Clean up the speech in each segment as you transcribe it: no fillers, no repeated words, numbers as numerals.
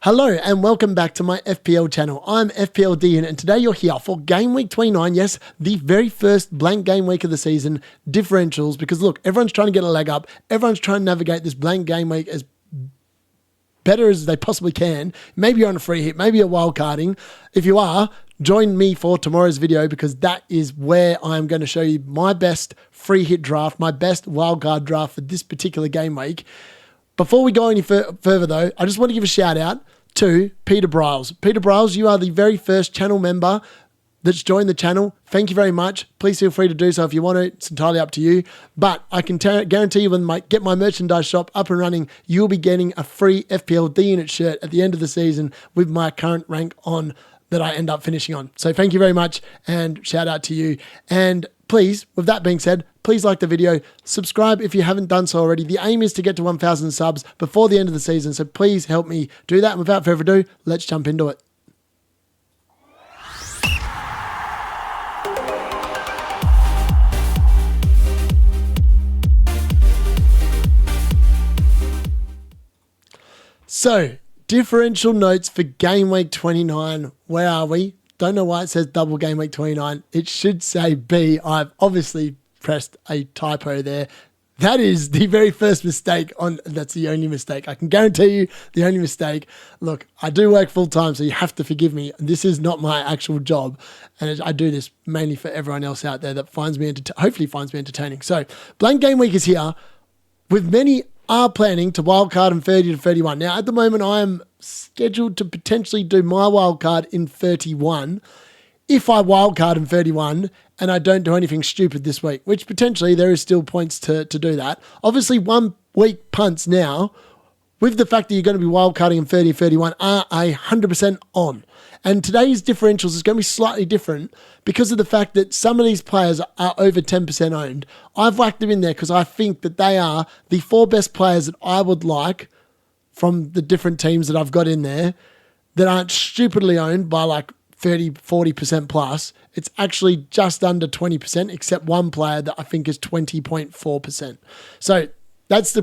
Hello and welcome back to my FPL channel. I'm FPL Unit and today you're here for Game Week 29. Yes, the very first blank game week of the season, differentials, because look, everyone's trying to get a leg up. Everyone's trying to navigate this blank game week as better as they possibly can. Maybe you're on a free hit, maybe you're wildcarding. If you are, join me for tomorrow's video because that is where I'm going to show you my best free hit draft, my best wildcard draft for this particular game week. Before we go any further though, I just want to give a shout out to Peter Byles. Peter Byles, you are the very first channel member that's joined the channel. Thank you very much. Please feel free to do so if you want to. It's entirely up to you. But I can guarantee you when I get my merchandise shop up and running, you'll be getting a free FPL Unit shirt at the end of the season with my current rank on that I end up finishing on. So thank you very much and shout out to you. And please, with that being said, please like the video, subscribe if you haven't done so already. The aim is to get to 1,000 subs before the end of the season, so please help me do that. And without further ado, let's jump into it. So, differential notes for Game Week 29. Where are we? Don't know why it says double Game Week 29. It should say B. I've obviously pressed a typo there. That is the very first mistake that's the only mistake. I can guarantee you the only mistake. Look, I do work full time, so you have to forgive me. This is not my actual job. And I do this mainly for everyone else out there that hopefully finds me entertaining. So blank game week is here with many are planning to wildcard in 30 to 31. Now, at the moment, I am scheduled to potentially do my wildcard in 31 if I wildcard in 31 and I don't do anything stupid this week, which potentially there is still points to do that. Obviously, 1 week punts now, with the fact that you're going to be wildcarding in 30 to 31, are 100% on. And today's differentials is going to be slightly different because of the fact that some of these players are over 10% owned. I've whacked them in there because I think that they are the 4 best players that I would like from the different teams that I've got in there that aren't stupidly owned by like 30, 40% plus. It's actually just under 20%, except one player that I think is 20.4%. So that's the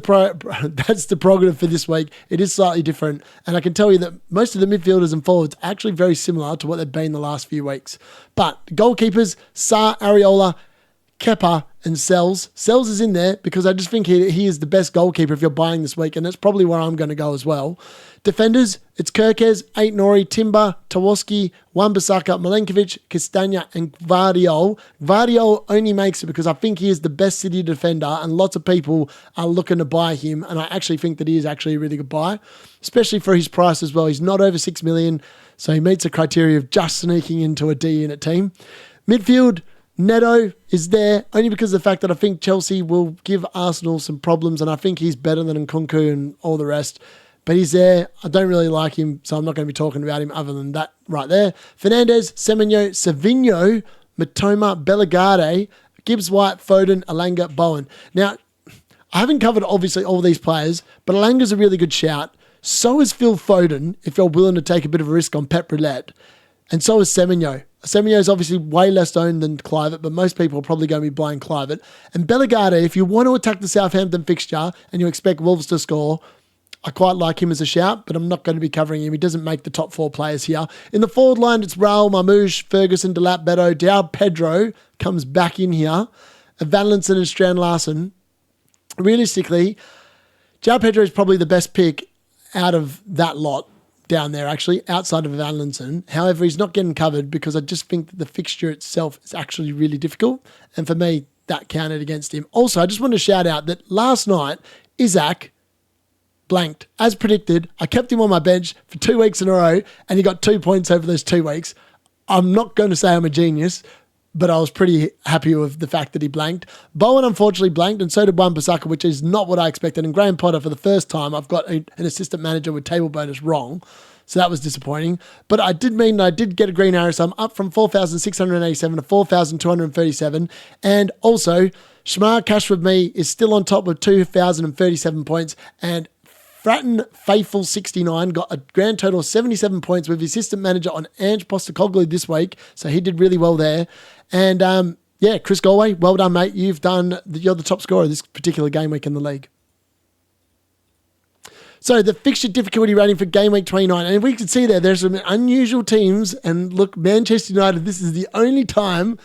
prerogative for this week. It is slightly different. And I can tell you that most of the midfielders and forwards are actually very similar to what they've been the last few weeks. But goalkeepers, Sa, Areola, Kepa, and Sells. Sells is in there because I just think he is the best goalkeeper if you're buying this week, and that's probably where I'm going to go as well. Defenders, it's Kirkes, Nori, Timber, Tawaski, Wan-Bissaka, Milenkovic, Castagna, and Gvardiol. Gvardiol only makes it because I think he is the best City defender, and lots of people are looking to buy him, and I actually think that he is actually a really good buy, especially for his price as well. He's not over 6 million, so he meets the criteria of just sneaking into a D-unit team. Midfield, Neto is there only because of the fact that I think Chelsea will give Arsenal some problems, and I think he's better than Nkunku and all the rest. But he's there. I don't really like him, so I'm not going to be talking about him other than that right there. Fernandes, Semenyo, Savinho, Matoma, Bellegarde, Gibbs White, Foden, Alanga, Bowen. Now, I haven't covered obviously all these players, but Alanga's a really good shout. So is Phil Foden, if you're willing to take a bit of a risk on Pep Roulette. And so is Semenyo. Semenyo is obviously way less owned than Kluivert, but most people are probably going to be buying Kluivert. And Bellegarde, if you want to attack the Southampton fixture and you expect Wolves to score, I quite like him as a shout, but I'm not going to be covering him. He doesn't make the top 4 players here. In the forward line, it's Raul, Marmouche, Ferguson, Delap, Beto, Diao Pedro comes back in here. Vanlinson and Strand Larson. Realistically, Diao Pedro is probably the best pick out of that lot down there, actually, outside of Vanlinson. However, he's not getting covered because I just think that the fixture itself is actually really difficult. And for me, that counted against him. Also, I just want to shout out that last night, Isaac blanked. As predicted, I kept him on my bench for 2 weeks in a row and he got 2 points over those 2 weeks. I'm not going to say I'm a genius, but I was pretty happy with the fact that he blanked. Bowen unfortunately blanked, and so did Wan-Bissaka, which is not what I expected. And Graham Potter, for the first time, I've got an assistant manager with table bonus wrong. So that was disappointing. But I did get a green arrow, so I'm up from 4,687 to 4,237. And also, Shamar Cash with me is still on top with 2,037 points. And Fratton Faithful 69 got a grand total of 77 points with his assistant manager on Ange Postecoglou this week. So he did really well there. And Chris Galway, well done, mate. You're the top scorer this particular game week in the league. So the fixture difficulty rating for game week 29, and we can see there's some unusual teams, and look, Manchester United, this is the only time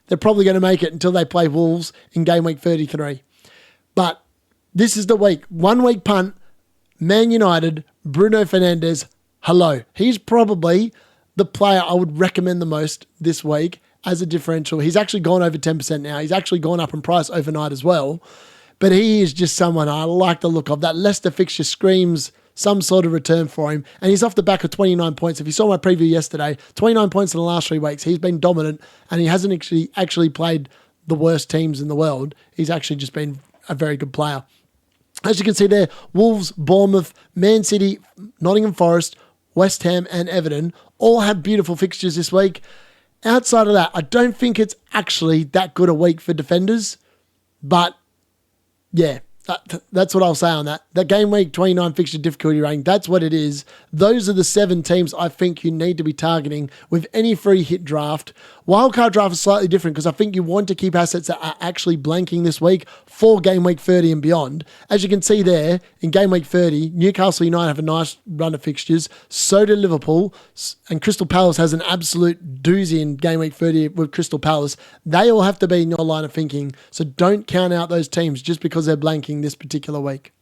they're probably going to make it until they play Wolves in game week 33. But this is the week. 1 week punt, Man United, Bruno Fernandes, hello. He's probably the player I would recommend the most this week as a differential. He's actually gone over 10% now. He's actually gone up in price overnight as well. But he is just someone I like the look of. That Leicester fixture screams some sort of return for him. And he's off the back of 29 points. If you saw my preview yesterday, 29 points in the last 3 weeks. He's been dominant, and he hasn't actually played the worst teams in the world. He's actually just been a very good player. As you can see there, Wolves, Bournemouth, Man City, Nottingham Forest, West Ham and Everton all have beautiful fixtures this week. Outside of that, I don't think it's actually that good a week for defenders. But yeah, that's what I'll say on that. That game week 29 fixture difficulty rating, that's what it is. Those are the 7 teams I think you need to be targeting with any free hit draft. Wildcard draft is slightly different because I think you want to keep assets that are actually blanking this week for game week 30 and beyond. As you can see there, in game week 30, Newcastle United have a nice run of fixtures. So do Liverpool. And Crystal Palace has an absolute doozy in game week 30 with Crystal Palace. They all have to be in your line of thinking. So don't count out those teams just because they're blanking this particular week.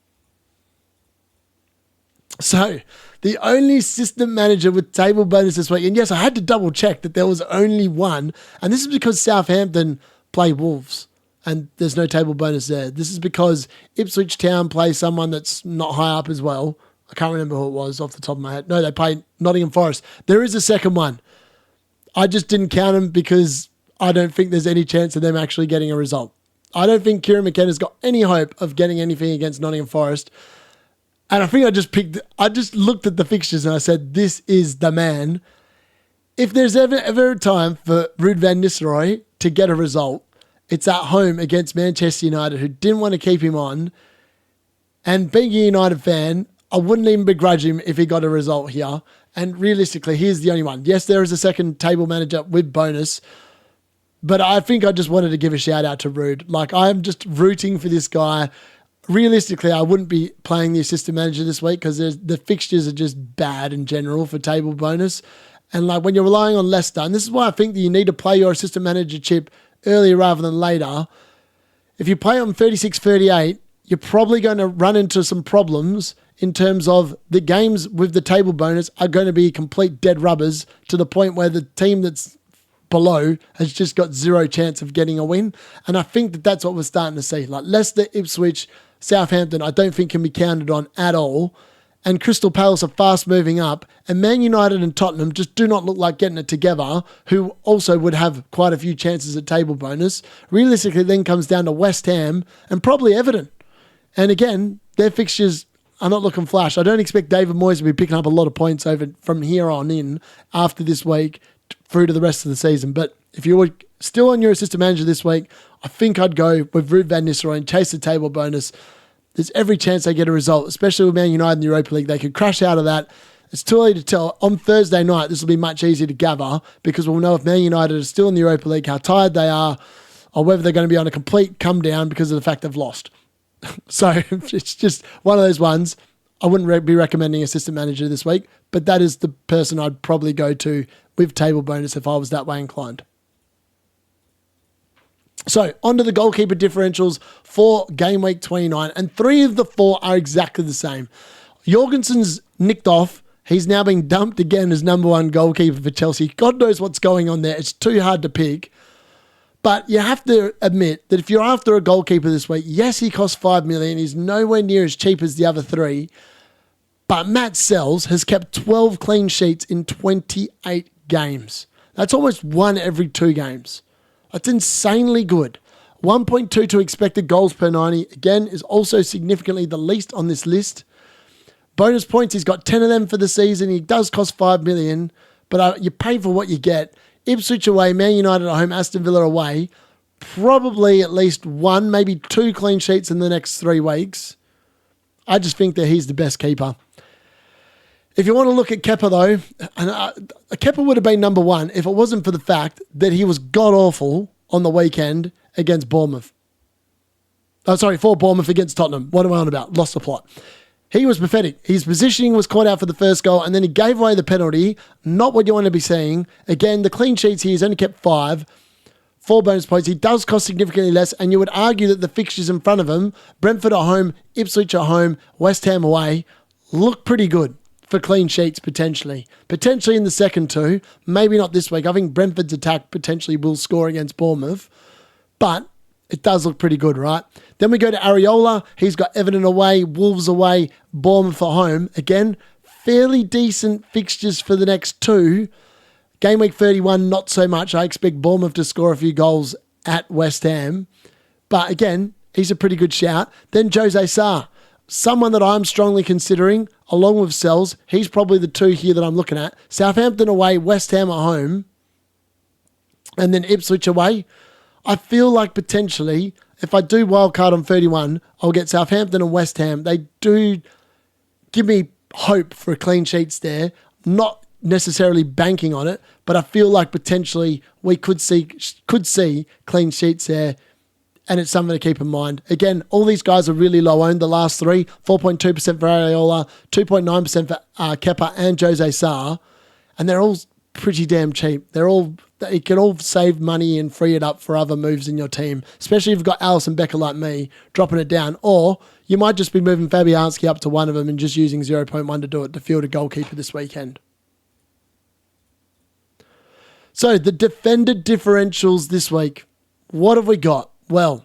So, the only system manager with table bonus this week, and yes, I had to double check that there was only one, and this is because Southampton play Wolves, and there's no table bonus there. This is because Ipswich Town play someone that's not high up as well. I can't remember who it was off the top of my head. No, they play Nottingham Forest. There is a second one. I just didn't count them because I don't think there's any chance of them actually getting a result. I don't think Kieran McKenna's got any hope of getting anything against Nottingham Forest. And I think I just looked at the fixtures and I said, this is the man. If there's ever a time for Ruud van Nistelrooy to get a result, it's at home against Manchester United, who didn't want to keep him on. And being a United fan, I wouldn't even begrudge him if he got a result here. And realistically, he's the only one. Yes, there is a second table manager with bonus, but I think I just wanted to give a shout out to Ruud. Like, I'm just rooting for this guy. Realistically, I wouldn't be playing the assistant manager this week because the fixtures are just bad in general for table bonus. And like when you're relying on Leicester, and this is why I think that you need to play your assistant manager chip earlier rather than later. If you play on 36-38, you're probably going to run into some problems in terms of the games with the table bonus are going to be complete dead rubbers to the point where the team that's below has just got zero chance of getting a win. And I think that that's what we're starting to see. Like Leicester, Ipswich, Southampton, I don't think can be counted on at all. And Crystal Palace are fast moving up. And Man United and Tottenham just do not look like getting it together, who also would have quite a few chances at table bonus. Realistically, then comes down to West Ham and probably Everton. And again, their fixtures are not looking flash. I don't expect David Moyes to be picking up a lot of points over from here on in after this week through to the rest of the season. But if you were still on your assistant manager this week, I think I'd go with Ruud van Nistelrooy and chase the table bonus. There's every chance they get a result, especially with Man United in the Europa League. They could crash out of that. It's too early to tell. On Thursday night, this will be much easier to gather because we'll know if Man United are still in the Europa League, how tired they are, or whether they're going to be on a complete come down because of the fact they've lost. So it's just one of those ones. I wouldn't be recommending assistant manager this week, but that is the person I'd probably go to with table bonus if I was that way inclined. So, onto the goalkeeper differentials for game week 29, and 3 of the 4 are exactly the same. Jorgensen's nicked off. He's now been dumped again as number 1 goalkeeper for Chelsea. God knows what's going on there. It's too hard to pick. But you have to admit that if you're after a goalkeeper this week, yes, he costs $5 million. He's nowhere near as cheap as the other 3. But Matt Sells has kept 12 clean sheets in 28 games. That's almost 1 every 2 games. That's insanely good. 1.22 expected goals per 90, again, is also significantly the least on this list. Bonus points, he's got 10 of them for the season. He does cost $5 million, but you pay for what you get. Ipswich away, Man United at home, Aston Villa away. Probably at least 1, maybe 2 clean sheets in the next 3 weeks. I just think that he's the best keeper. If you want to look at Kepa, though, and Kepa would have been number 1 if it wasn't for the fact that he was god-awful on the weekend against Bournemouth. For Bournemouth against Tottenham. What am I on about? Lost the plot. He was pathetic. His positioning was caught out for the first goal, and then he gave away the penalty. Not what you want to be seeing. Again, the clean sheets here, he's only kept 5. 4 bonus points. He does cost significantly less, and you would argue that the fixtures in front of him, Brentford at home, Ipswich at home, West Ham away, look pretty good for clean sheets potentially. Potentially in the second 2. Maybe not this week. I think Brentford's attack potentially will score against Bournemouth, but it does look pretty good, right? Then we go to Areola. He's got Everton away, Wolves away, Bournemouth at home. Again, fairly decent fixtures for the next 2. Game week 31, not so much. I expect Bournemouth to score a few goals at West Ham. But again, he's a pretty good shout. Then Jose Sarr, someone that I'm strongly considering, along with Sells. He's probably the 2 here that I'm looking at. Southampton away, West Ham at home, and then Ipswich away. I feel like potentially, if I do wildcard on 31, I'll get Southampton and West Ham. They do give me hope for clean sheets there. Not necessarily banking on it, but I feel like potentially we could see clean sheets there, and it's something to keep in mind. Again, all these guys are really low owned, the last 3, 4.2% for Areola, 2.9% for Kepa and Jose Sarr, and they're all pretty damn cheap. They can all save money and free it up for other moves in your team, especially if you've got Alisson Becker like me, dropping it down, or you might just be moving Fabianski up to one of them and just using 0.1 to do it to field a goalkeeper this weekend. So the defender differentials this week. What have we got? Well,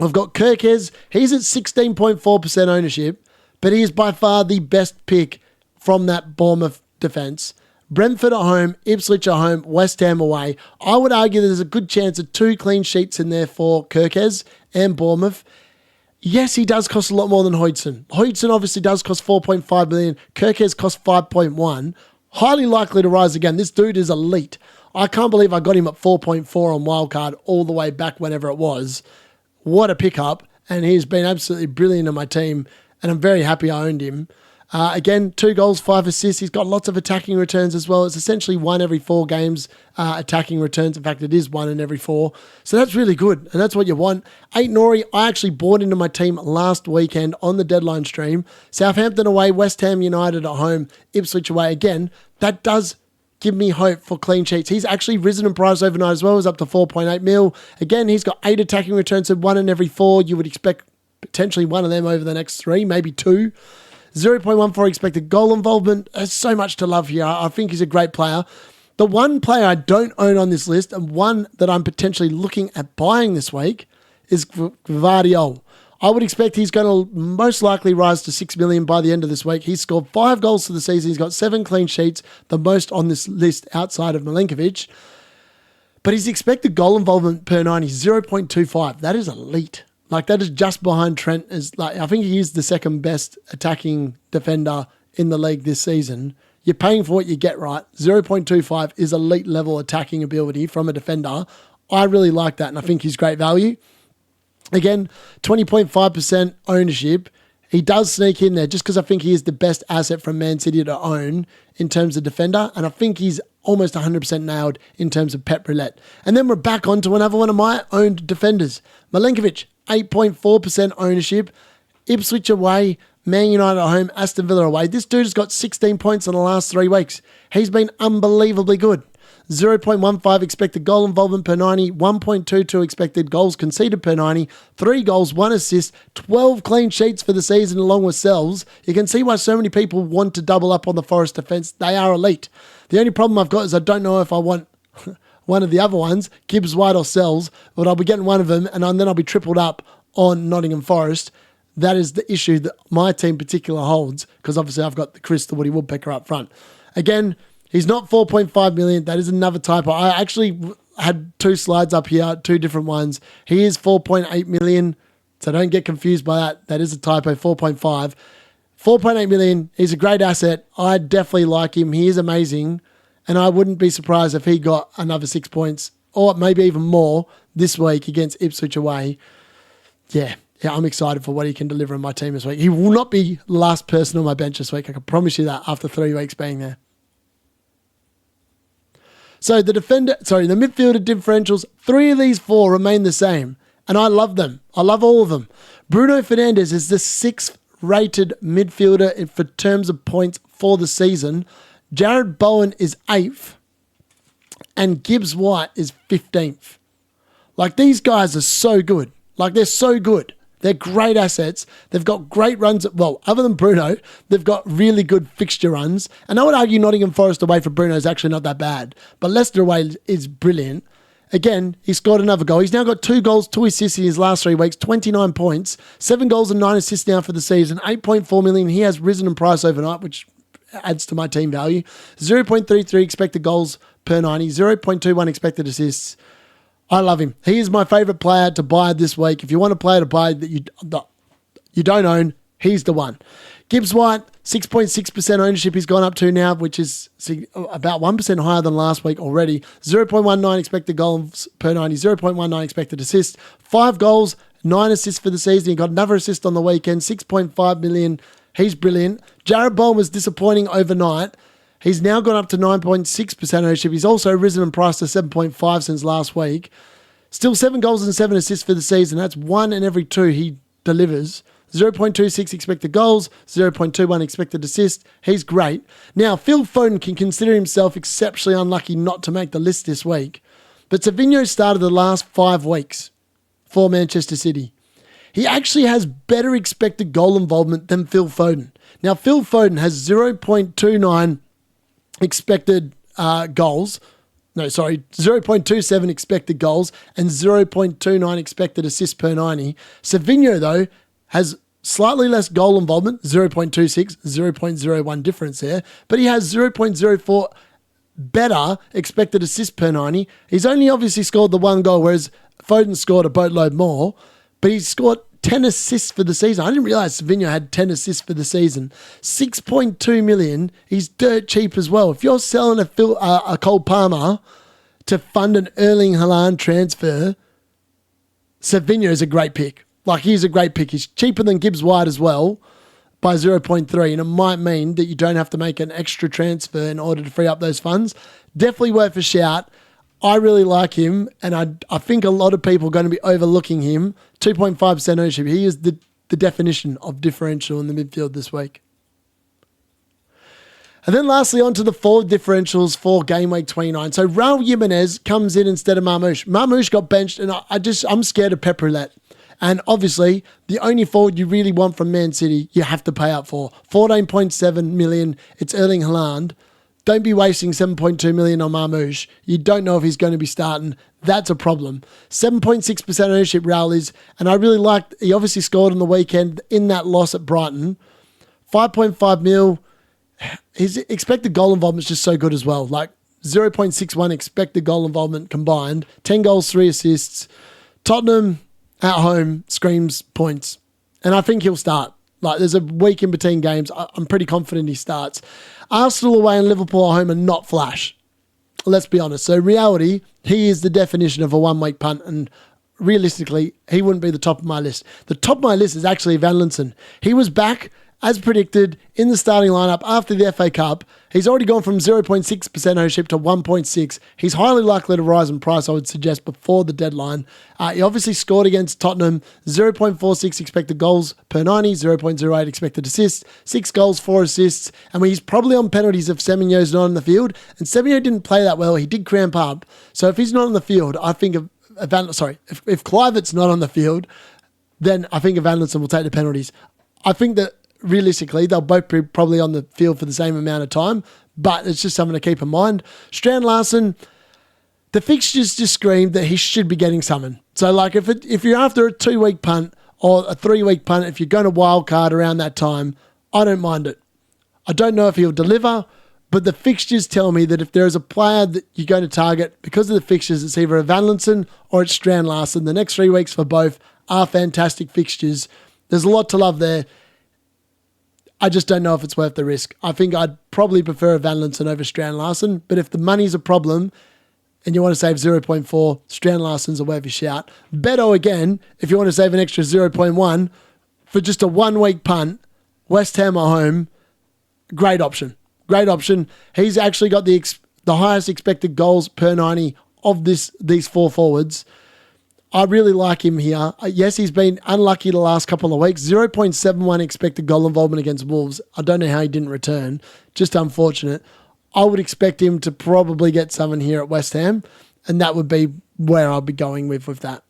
I've got Kirkes. He's at 16.4% ownership, but he is by far the best pick from that Bournemouth defence. Brentford at home, Ipswich at home, West Ham away. I would argue there's a good chance of 2 clean sheets in there for Kirkes and Bournemouth. Yes, he does cost a lot more than Hodgson. Hodgson obviously does cost 4.5 million. Kirkes costs 5.1. Highly likely to rise again. This dude is elite. I can't believe I got him at 4.4 on wildcard all the way back whenever it was. What a pickup. And he's been absolutely brilliant in my team, and I'm very happy I owned him. Again, 2 goals, 5 assists. He's got lots of attacking returns as well. It's essentially 1 every 4 games attacking returns. In fact, it is 1 in every 4. So that's really good, and that's what you want. 8 Nori, I actually bought into my team last weekend on the deadline stream. Southampton away, West Ham United at home, Ipswich away. Again, that does give me hope for clean sheets. He's actually risen in price overnight as well. He's up to 4.8 mil. Again, he's got 8 attacking returns, so 1 in every 4. You would expect potentially 1 of them over the next 3, maybe 2. 0.14 expected goal involvement. There's so much to love here. I think he's a great player. The one player I don't own on this list, and one that I'm potentially looking at buying this week, is Gvardiol. I would expect he's going to most likely rise to 6 million by the end of this week. He's scored 5 goals for the season. He's got 7 clean sheets, the most on this list outside of Milenkovic. But his expected goal involvement per 90 is 0.25. That is elite. Like, that is just behind Trent. I think he is the second best attacking defender in the league this season. You're paying for what you get, right? 0.25 is elite level attacking ability from a defender. I really like that, and I think he's great value. Again, 20.5% ownership. He does sneak in there just because I think he is the best asset from Man City to own in terms of defender, and I think he's almost 100% nailed in terms of Pep Roulette. And then we're back onto another one of my owned defenders. Milenkovic, 8.4% ownership. Ipswich away, Man United at home, Aston Villa away. This dude has got 16 points in the last 3 weeks. He's been unbelievably good. 0.15 expected goal involvement per 90, 1.22 expected goals conceded per 90, 3 goals, 1 assist, 12 clean sheets for the season along with Sells. You can see why so many people want to double up on the Forest defence. They are elite. The only problem I've got is I don't know if I want one of the other ones, Gibbs, White or Sells, but I'll be getting one of them, and then I'll be tripled up on Nottingham Forest. That is the issue that my team particular holds, because obviously I've got the Chris, the Woody Woodpecker up front. Again, he's not 4.5 million. That is another typo. I actually had 2 slides up here, 2 different ones. He is 4.8 million, so don't get confused by that. That is a typo, 4.5. 4.8 million, he's a great asset. I definitely like him. He is amazing. And I wouldn't be surprised if he got another 6 points, or maybe even more, this week against Ipswich away. Yeah, I'm excited for what he can deliver in my team this week. He will not be the last person on my bench this week. I can promise you that after 3 weeks being there. So the midfielder differentials, 3 of these 4 remain the same, and I love them. I love all of them. Bruno Fernandes is the 6th rated midfielder for terms of points for the season. Jared Bowen is 8th and Gibbs White is 15th. Like, these guys are so good. Like, they're so good. They're great assets. They've got great runs. Well, other than Bruno, they've got really good fixture runs. And I would argue Nottingham Forest away for Bruno is actually not that bad. But Leicester away is brilliant. Again, he scored another goal. He's now got 2 goals, 2 assists in his last 3 weeks, 29 points, 7 goals and 9 assists now for the season, 8.4 million. He has risen in price overnight, which adds to my team value. 0.33 expected goals per 90, 0.21 expected assists. I love him. He is my favourite player to buy this week. If you want a player to buy that you don't own, he's the one. Gibbs White, 6.6% ownership he's gone up to now, which is about 1% higher than last week already. 0.19 expected goals per 90, 0.19 expected assists. 5 goals, 9 assists for the season. He got another assist on the weekend, 6.5 million. He's brilliant. Jared Bowen was disappointing overnight. He's now gone up to 9.6% ownership. He's also risen in price to 7.5 since last week. Still 7 goals and 7 assists for the season. That's 1 in every 2 he delivers. 0.26 expected goals, 0.21 expected assists. He's great. Now, Phil Foden can consider himself exceptionally unlucky not to make the list this week. But Savinho started the last 5 weeks for Manchester City. He actually has better expected goal involvement than Phil Foden. Now, Phil Foden has 0.29 expected goals. No, sorry, 0.27 expected goals and 0.29 expected assists per 90. Savinho, though, has slightly less goal involvement, 0.26, 0.01 difference there, but he has 0.04 better expected assists per 90. He's only obviously scored the 1 goal, whereas Foden scored a boatload more, but he's scored 10 assists for the season. I didn't realise Savinho had 10 assists for the season. 6.2 million. He's dirt cheap as well. If you're selling a Cole Palmer to fund an Erling Haaland transfer, Savinho is a great pick. Like, he's a great pick. He's cheaper than Gibbs White as well by 0.3, and it might mean that you don't have to make an extra transfer in order to free up those funds. Definitely worth a shout. I really like him, and I think a lot of people are going to be overlooking him. 2.5% ownership. He is the definition of differential in the midfield this week. And then lastly, on to the forward differentials for game week 29. So Raul Jimenez comes in instead of Marmoush. Marmoush got benched, and I'm scared of pep roulette. And obviously, the only forward you really want from Man City, you have to pay up for. 14.7 million. It's Erling Haaland. Don't be wasting 7.2 million on Marmoush. You don't know if he's going to be starting. That's a problem. 7.6% ownership Raul is, and I really liked, he obviously scored on the weekend in that loss at Brighton. 5.5 mil. His expected goal involvement is just so good as well. Like 0.61 expected goal involvement combined. 10 goals, 3 assists. Tottenham at home screams points. And I think he'll start. Like, there's a week in between games. I'm pretty confident he starts. Arsenal away and Liverpool at home are not flash. Let's be honest. So reality, he is the definition of a one-week punt, and realistically, he wouldn't be the top of my list. The top of my list is actually Van Linssen. He was back, as predicted, in the starting lineup after the FA Cup. He's already gone from 0.6% ownership to 1.6. He's highly likely to rise in price, I would suggest, before the deadline. He obviously scored against Tottenham, 0.46 expected goals per 90, 0.08 expected assists, 6 goals, 4 assists, and he's probably on penalties if Semenyo's not on the field. And Semenyo didn't play that well. He did cramp up. So if he's not on the field, I think if Kluivert's not on the field, then I think Van Linssen will take the penalties. I think that realistically, they'll both be probably on the field for the same amount of time, but it's just something to keep in mind. Strand Larsen, the fixtures just scream that he should be getting summoned. So, like, if you're after a 2-week punt or a 3-week punt, if you're going to wildcard around that time, I don't mind it. I don't know if he'll deliver, but the fixtures tell me that if there is a player that you're going to target because of the fixtures, it's either a Van Linssen or it's Strand Larsen. The next 3 weeks for both are fantastic fixtures. There's a lot to love there. I just don't know if it's worth the risk. I think I'd probably prefer a Van Linssen over Strand Larsen, but if the money's a problem and you want to save 0.4, Strand Larsen's a worthy shout. Beto again, if you want to save an extra 0.1 for just a 1-week punt, West Ham at home, great option. Great option. He's actually got the highest expected goals per 90 of these 4 forwards. I really like him here. Yes, he's been unlucky the last couple of weeks. 0.71 expected goal involvement against Wolves. I don't know how he didn't return. Just unfortunate. I would expect him to probably get someone here at West Ham, and that would be where I'll be going with that.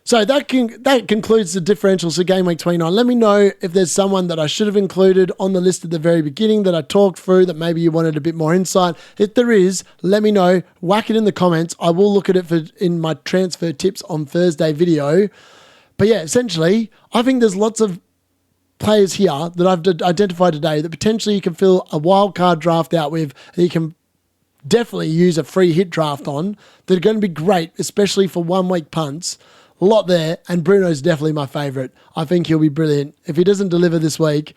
So that concludes the differentials for Game Week 29. Let me know if there's someone that I should have included on the list at the very beginning that I talked through that maybe you wanted a bit more insight. If there is, let me know. Whack it in the comments. I will look at it in my transfer tips on Thursday video. But yeah, essentially, I think there's lots of players here that I've identified today that potentially you can fill a wild card draft out with, and you can definitely use a free hit draft on, that are going to be great, especially for 1 week punts. A lot there, and Bruno's definitely my favourite. I think he'll be brilliant. If he doesn't deliver this week,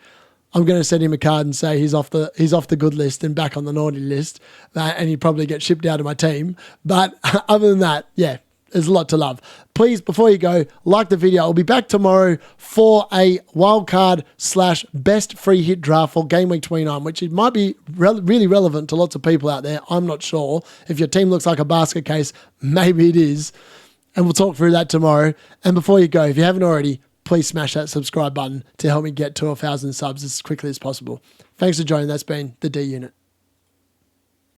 I'm going to send him a card and say he's off the good list and back on the naughty list, and he'd probably get shipped out of my team. But other than that, yeah, there's a lot to love. Please, before you go, like the video. I'll be back tomorrow for a wildcard / best free hit draft for Game Week 29, which it might be really relevant to lots of people out there. I'm not sure. If your team looks like a basket case, maybe it is. And we'll talk through that tomorrow. And before you go, if you haven't already, please smash that subscribe button to help me get to 1,000 subs as quickly as possible. Thanks for joining. That's been the D Unit.